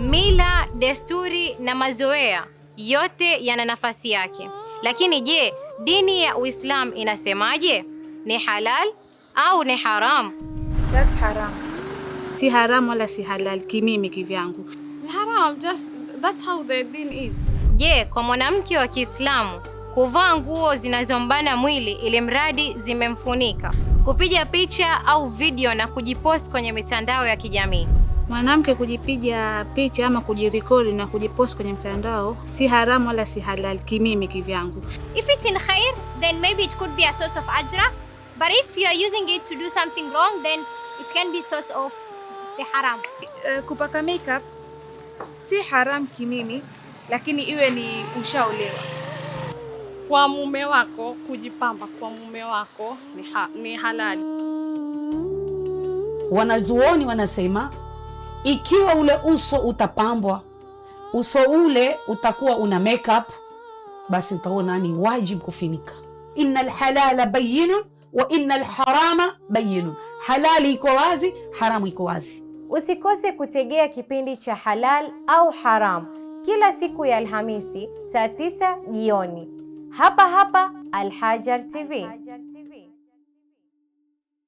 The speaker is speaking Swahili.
Mila, desturi na mazoea yote yana nafasi yake. Lakini je, dini ya Uislamu inasemaje? Ni halal au ni haram? That's haram. Si haram wala si halal, kimimi kivyangu. Ni haram, just that's how the din is. Je, kwa mwanamke wa Kiislamu kuvaa nguo zinazombana mwili ili mradi zimemfunika, kupiga picha au video na kujipost kwenye mitandao ya kijamii? Mwanamke kujipiga picha ama kujirekodi na kujipost kwenye mtandao si haramu wala si halal, kimimi kivyangu. If it's in khair, then maybe it could be a source of ajra. But if you are using it to do something wrong, then it can be source of the haram. Kupaka makeup si haram kimimi, lakini iwe ni ushaolewa. Kwa mume wako, kujipamba kwa mume wako ni halali. Wanazuoni wanasema ikiwa ule uso utapambwa, uso ule utakuwa una makeup, basi utaona ni wajibu kufinika. Innal halala bayyinun wa innal harama bayyinun. Halali iko wazi, haramu iko wazi. Usikose kutegea kipindi cha Halal au Haram kila siku ya Alhamisi saa 9 jioni hapa hapa Al Hajar TV.